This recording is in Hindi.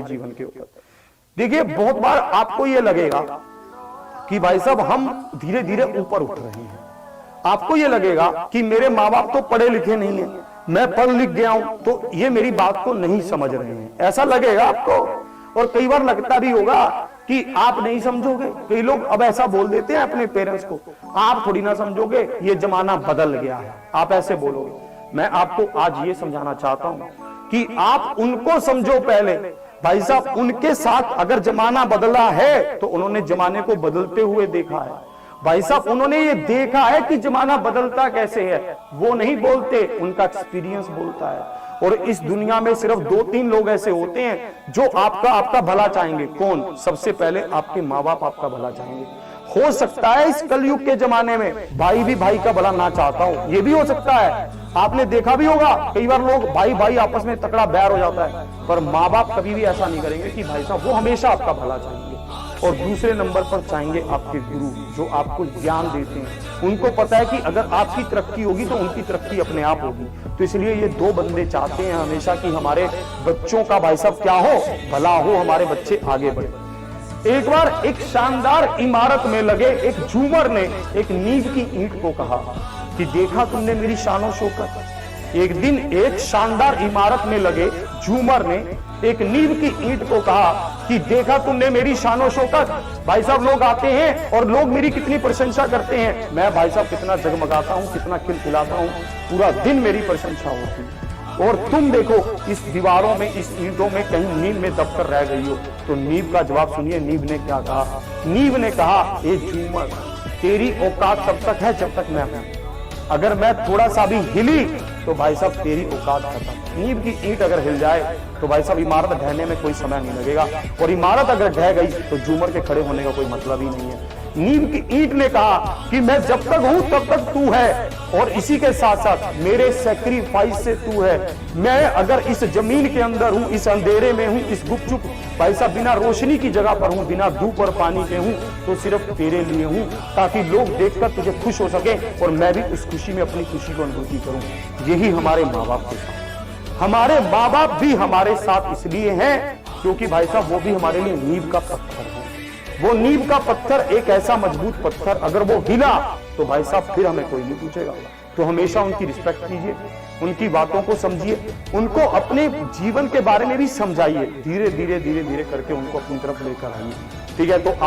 जीवन के ऊपर। देखिए बहुत बार आपको ये लगेगा कि भाई साहब हम धीरे धीरे ऊपर उठ रहे हैं, आपको ये लगेगा कि मेरे माँ बाप तो पढ़े लिखे नहीं है, मैं पढ़ लिख गया हूं तो ये मेरी बात को नहीं समझ रहे हैं, ऐसा लगेगा आपको। और कई बार लगता भी होगा कि आप नहीं समझोगे। कई लोग अब ऐसा बोल देते हैं अपने पेरेंट्स को, आप थोड़ी ना समझोगे, ये जमाना बदल गया है, आप ऐसे बोलोगे। मैं आपको आज ये समझाना चाहता हूं कि आप उनको समझो पहले। भाई साहब उनके साथ अगर जमाना बदला है तो उन्होंने जमाने को बदलते हुए देखा है। भाई साहब उन्होंने ये देखा है कि जमाना बदलता कैसे है, वो नहीं बोलते, उनका एक्सपीरियंस बोलता है। और इस दुनिया में सिर्फ 2-3 लोग ऐसे होते हैं जो आपका भला चाहेंगे। कौन? सबसे पहले आपके माँ बाप आपका भला चाहेंगे। हो सकता है इस कलयुग के जमाने में भाई भी भाई का भला ना चाहता हो, ये भी हो सकता है। आपने देखा भी होगा कई बार लोग भाई भाई आपस में तकड़ा बैर हो जाता है, पर माँ बाप कभी भी ऐसा नहीं करेंगे कि भाई साहब, वो हमेशा आपका भला चाहेंगे। और दूसरे नंबर पर चाहेंगे आपके गुरु, जो आपको ज्ञान देते हैं। उनको पता है कि अगर आपकी तरक्की होगी तो उनकी तरक्की अपने आप होगी। तो इसलिए ये 2 बंदे चाहते हैं हमेशा कि हमारे बच्चों का भाई साहब क्या हो, भला हो, हमारे बच्चे आगे बढ़े। एक बार एक शानदार इमारत में लगे एक झूमर ने एक नींव की ईंट को कहा कि देखा तुमने मेरी शानो शौकत। एक दिन एक शानदार इमारत में लगे झूमर ने एक नींव की ईंट को कहा कि देखा तुमने मेरी शानो शौकत। भाई साहब लोग आते हैं और लोग मेरी कितनी प्रशंसा करते हैं, मैं भाई साहब कितना जगमगाता हूं, कितना खिलखिलाता हूं, पूरा दिन मेरी प्रशंसा होती है। और तुम देखो इस दीवारों में, इस ईंटों में कहीं नींव में दबकर रह गई हो। तो नींव का जवाब सुनिए, नींव ने क्या कहा। नींव ने कहा, ए झूमर, तेरी औकात तब तक है जब तक मैं हूं। अगर मैं थोड़ा सा भी हिली तो भाई साहब तेरी औकात खत्म। नींव की ईंट अगर हिल जाए तो भाई साहब इमारत ढहने में कोई समय नहीं लगेगा, और इमारत अगर ढह गई तो झूमर के खड़े होने का कोई मतलब ही नहीं है। नींव की ईंट ने कहा कि मैं जब तक हूं तब तक तू है, और इसी के साथ साथ मेरे सैक्रिफाइस से तू है। मैं अगर इस जमीन के अंदर हूं, इस अंधेरे में हूं, इस गुपचुप भाई साहब बिना रोशनी की जगह पर हूं, बिना धूप और पानी के हूं, तो सिर्फ तेरे लिए हूं, ताकि लोग देखकर तुझे खुश हो सके और मैं भी उस खुशी में अपनी खुशी को अनुभूति करूं। यही हमारे माँ बाप के साथ, हमारे माँ बाप भी हमारे साथ इसलिए हैं क्योंकि भाई साहब वो भी हमारे लिए नींव का पत्थर है। वो नींव का पत्थर एक ऐसा मजबूत पत्थर, अगर वो हिला तो भाई साहब फिर हमें कोई नहीं पूछेगा। तो हमेशा उनकी रिस्पेक्ट कीजिए, उनकी बातों को समझिए, उनको अपने जीवन के बारे में भी समझाइए। धीरे धीरे धीरे धीरे करके उनको अपनी तरफ लेकर आइए। ठीक है, तो